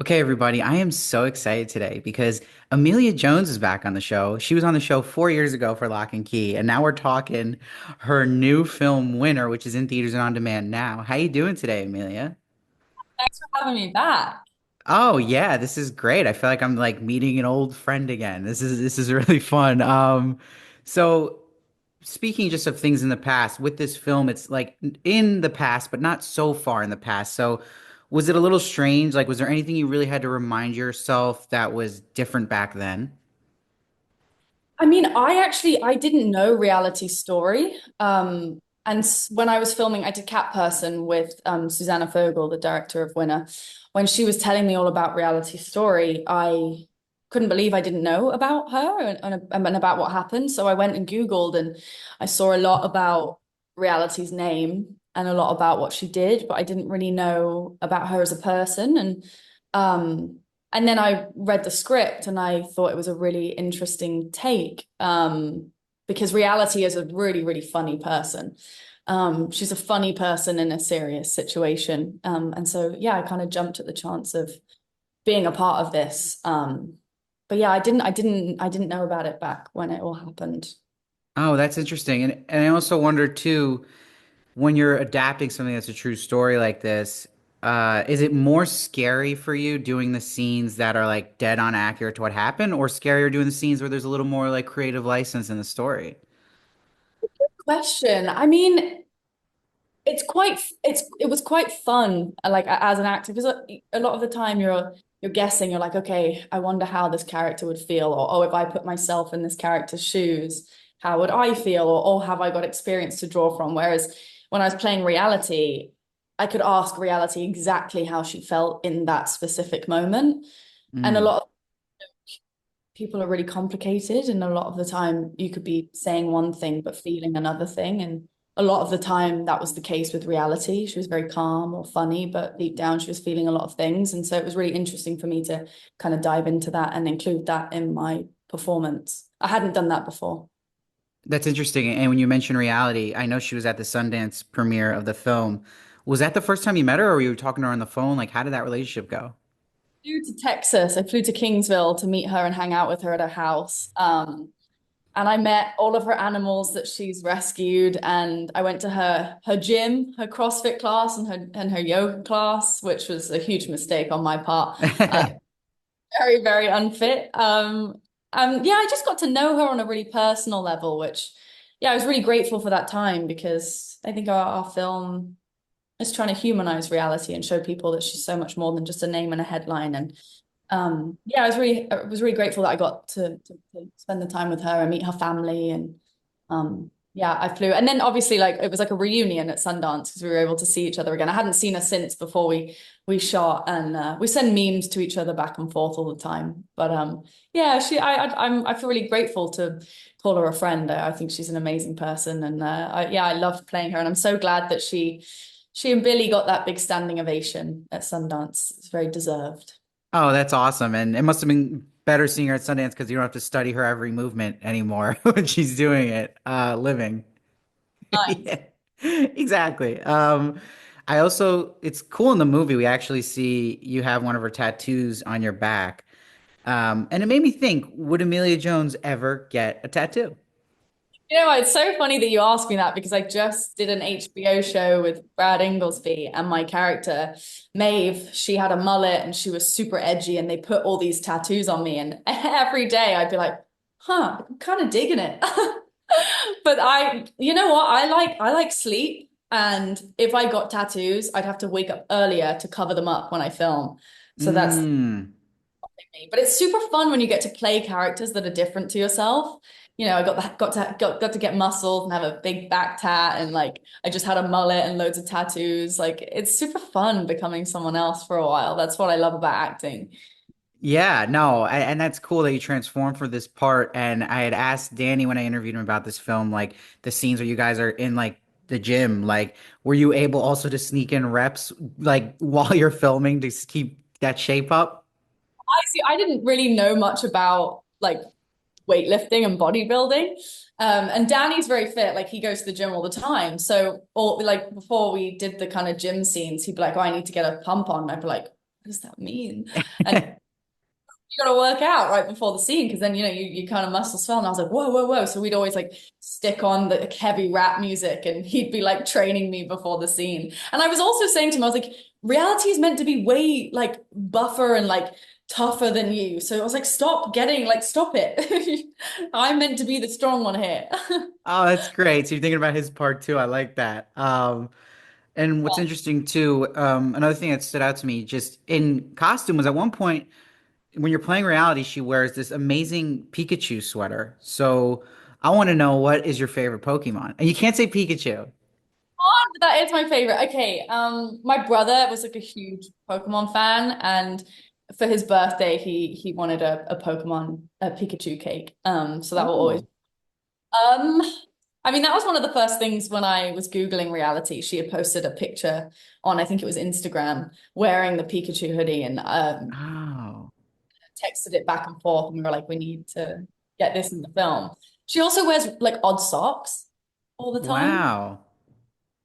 Okay, everybody, I am so excited today because Amelia Jones is back on the show. She was on the show 4 years ago for Lock and Key, and now we're talking her new film Winner, which is in theaters and on demand now. How you doing today, Amelia? Thanks for having me back. Oh yeah, this is great. I feel like I'm like meeting an old friend again. This is really fun. So speaking just of things in the past, with this film, it's like in the past, but not so far in the past. So was it a little strange? Like, was there anything you really had to remind yourself that was different back then? I mean, I didn't know Reality Story. When I was filming, I did Cat Person with Susanna Fogel, the director of Winner. When she was telling me all about Reality Story, I couldn't believe I didn't know about her and about what happened. So I went and Googled, and I saw a lot about Reality's name and a lot about what she did, but I didn't really know about her as a person. Um, And then I read the script and I thought it was a really interesting take, because Reality is a really, really funny person. She's a funny person in a serious situation. And so, yeah, I kind of jumped at the chance of being a part of this. But yeah, I didn't know about it back when it all happened. Oh, that's interesting. And I also wonder too, when you're adapting something that's a true story like this, is it more scary for you doing the scenes that are like dead on accurate to what happened, or scarier doing the scenes where there's a little more like creative license in the story? Question. I mean, it was quite fun, like as an actor, because a lot of the time you're guessing. You're like, okay, I wonder how this character would feel, or oh, if I put myself in this character's shoes, how would I feel, or oh, have I got experience to draw from? Whereas when I was playing Reality, I could ask Reality exactly how she felt in that specific moment, and a Mm. lot of people are really complicated, and a lot of the time you could be saying one thing but feeling another thing. And a lot of the time that was the case with Reality. She was very calm or funny, but deep down she was feeling a lot of things. And so it was really interesting for me to kind of dive into that and include that in my performance. I hadn't done that before. That's interesting. And when you mention reality, I know she was at the Sundance premiere of the film. Was that the first time you met her, or were you talking to her on the phone? Like, how did that relationship go? Flew to Texas. I flew to Kingsville to meet her and hang out with her at her house. And I met all of her animals that she's rescued, and I went to her gym, her CrossFit class, and her yoga class, which was a huge mistake on my part. Uh, Very, very unfit. Yeah, I just got to know her on a really personal level, which, yeah, I was really grateful for that time, because I think our film is trying to humanize Reality and show people that she's so much more than just a name and a headline. And yeah, I was really grateful that I got to spend the time with her and meet her family. And yeah, I flew. And then obviously, like, it was like a reunion at Sundance because we were able to see each other again. I hadn't seen her since before we shot, and we send memes to each other back and forth all the time. But yeah, I feel really grateful to call her a friend. I think she's an amazing person, and yeah, I loved playing her, and I'm so glad that she and Billy got that big standing ovation at Sundance. It's very deserved. Oh, that's awesome. And it must have been better seeing her at Sundance because you don't have to study her every movement anymore when she's doing it, living. Nice. Yeah, exactly. I also, it's cool in the movie. We actually see you have one of her tattoos on your back. And it made me think, would Amelia Jones ever get a tattoo? You know, it's so funny that you asked me that, because I just did an HBO show with Brad Inglesby, and my character, Maeve, she had a mullet and she was super edgy, and they put all these tattoos on me. And every day I'd be like, huh, I'm kind of digging it. But you know what? I like sleep. And if I got tattoos, I'd have to wake up earlier to cover them up when I film. So that's Mm. me. But it's super fun when you get to play characters that are different to yourself. You know, I got to get muscles and have a big back tat, and like I just had a mullet and loads of tattoos. Like, it's super fun becoming someone else for a while. That's what I love about acting. Yeah, no, and that's cool that you transformed for this part. And I had asked Danny when I interviewed him about this film, like the scenes where you guys are in like the gym, like were you able also to sneak in reps like while you're filming to keep that shape up? I see. I didn't really know much about like weightlifting and bodybuilding. And Danny's very fit, like he goes to the gym all the time. So, all like before we did the kind of gym scenes, he'd be like, "Oh, I need to get a pump on." And I'd be like, does that mean? And you got to work out right before the scene because then you kind of muscle swell. And I was like, whoa, whoa, whoa. So we'd always like stick on the heavy rap music, and he'd be like training me before the scene. And I was also saying to him, I was like, reality is meant to be way like buffer and like tougher than you. So I was like, stop it. I'm meant to be the strong one here. Oh, that's great. So you're thinking about his part too. I like that. And what's interesting too, another thing that stood out to me just in costume was at one point when you're playing reality, she wears this amazing Pikachu sweater. So I want to know, what is your favorite Pokemon? And you can't say Pikachu. That is my favorite. Okay, my brother was like a huge Pokemon fan, and for his birthday, he wanted a Pikachu cake. So that will always. Oh, Um, I mean, that was one of the first things when I was Googling reality. She had posted a picture on, I think it was Instagram, wearing the Pikachu hoodie, and oh, texted it back and forth, and we were like, we need to get this in the film. She also wears like odd socks all the time. wow.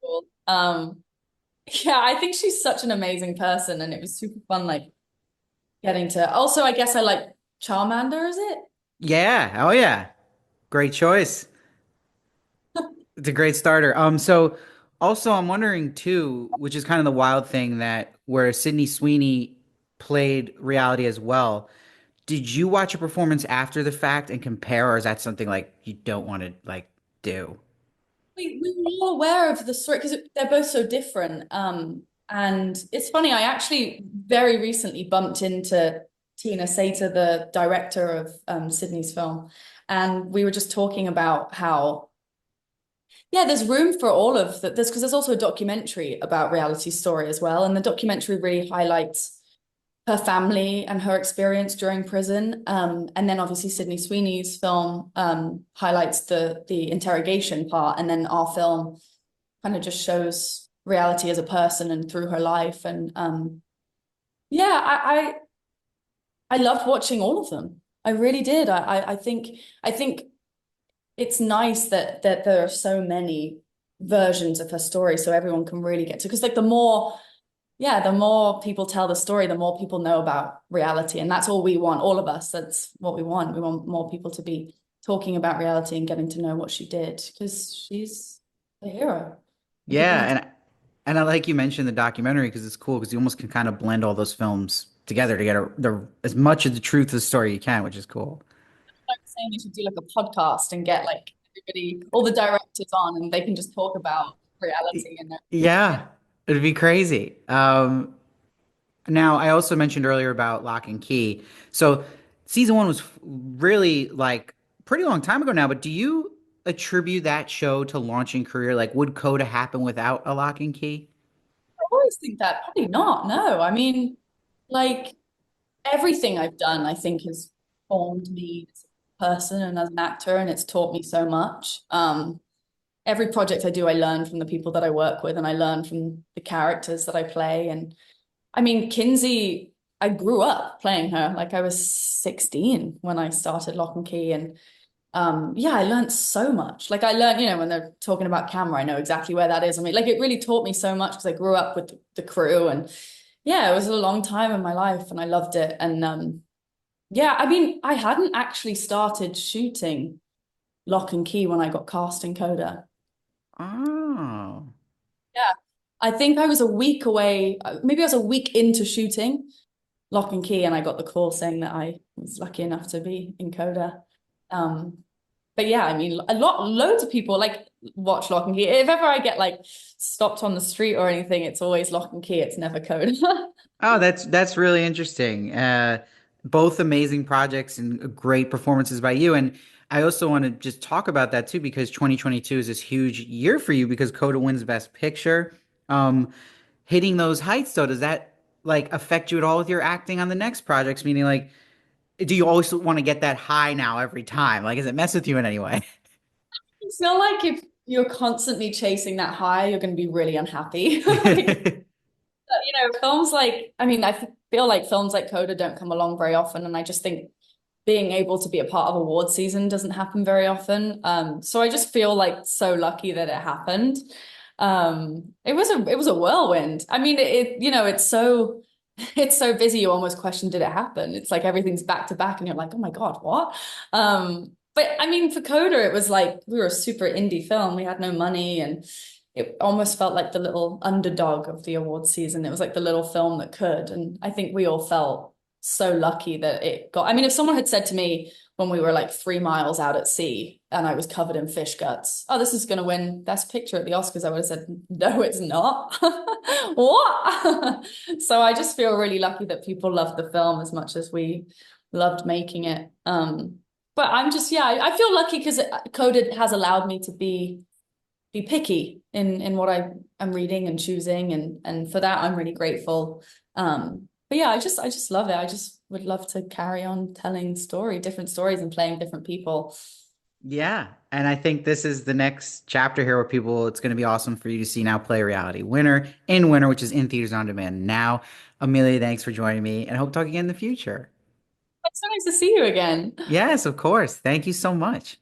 Cool. Yeah, I think she's such an amazing person, and it was super fun, like getting to. Also, I guess I like Charmander, is it? Yeah. Oh, yeah. Great choice. It's a great starter. So also I'm wondering too, which is kind of the wild thing that where Sydney Sweeney played reality as well. Did you watch a performance after the fact and compare, or is that something like you don't want to like do? We were all aware of the story because they're both so different. And it's funny, I actually very recently bumped into Tina Sater, the director of Sydney's film, and we were just talking about how, yeah, there's room for all of that. There's also a documentary about reality story as well, and the documentary really highlights her family and her experience during prison. And then obviously Sydney Sweeney's film highlights the interrogation part, and then our film kind of just shows reality as a person and through her life. And yeah, I loved watching all of them. I really did. I think it's nice that there are so many versions of her story, so everyone can really get to. Because like the more people tell the story, the more people know about reality. And that's all we want, all of us. That's what we want. We want more people to be talking about reality and getting to know what she did because she's a hero. And people Yeah, need to and I like you mentioned the documentary because it's cool because you almost can kind of blend all those films together to get as much of the truth of the story you can, which is cool. start saying you should do like a podcast and get like everybody, all the directors on, and they can just talk about reality and Yeah, it'd be crazy. Now, I also mentioned earlier about Lock and Key. So, season one was really like pretty long time ago now, but do you attribute that show to launching career? Like, would Coda happen without a Lock and Key? I always think that probably not. No, I mean, like everything I've done, I think has formed me as a person and as an actor, and it's taught me so much. Every project I do, I learn from the people that I work with, and I learn from the characters that I play. And I mean, Kinsey, I grew up playing her. Like I was 16 when I started Lock and Key, and yeah, I learned so much. Like I learned, when they're talking about camera, I know exactly where that is. I mean, like it really taught me so much because I grew up with the crew, and yeah, it was a long time in my life and I loved it. And yeah, I mean, I hadn't actually started shooting Lock and Key when I got cast in Coda. Oh, Yeah. I think I was a week away, maybe I was a week into shooting Lock and Key, and I got the call saying that I was lucky enough to be in Coda. Um, but yeah, I mean, loads of people like watch Lock and Key. If ever I get like stopped on the street or anything, it's always Lock and Key. It's never Coda. oh, that's really interesting. Both amazing projects and great performances by you. And I also want to just talk about that too, because 2022 is this huge year for you because Coda wins Best Picture. Um, Hitting those heights though, does that like affect you at all with your acting on the next projects? Meaning like, do you always want to get that high now every time? Like, does it mess with you in any way? I feel like if you're constantly chasing that high, you're going to be really unhappy. Like, films like, I mean, I feel like films like Coda don't come along very often. And I just think being able to be a part of award season doesn't happen very often. So I just feel like so lucky that it happened. It was a whirlwind. I mean, it's so it's so busy you almost question did it happen. It's like everything's back to back and you're like, oh my God, what? But I mean for Coda it was like we were a super indie film. We had no money and it almost felt like the little underdog of the award season. It was like the little film that could. And I think we all felt so lucky that it got. I mean, if someone had said to me when we were like 3 miles out at sea and I was covered in fish guts, oh, this is going to win Best Picture at the Oscars, I would have said, no, it's not. What? So I just feel really lucky that people loved the film as much as we loved making it. But I'm just, yeah, I feel lucky because Coded has allowed me to be picky in what I am reading and choosing, and for that I'm really grateful. But yeah, I just love it. I just would love to carry on telling different stories and playing different people. Yeah. And I think this is the next chapter here where people, it's going to be awesome for you to see now play reality. Winner, which is in theaters on demand now. Amelia, thanks for joining me and I hope to talk again in the future. It's so nice to see you again. Yes, of course. Thank you so much.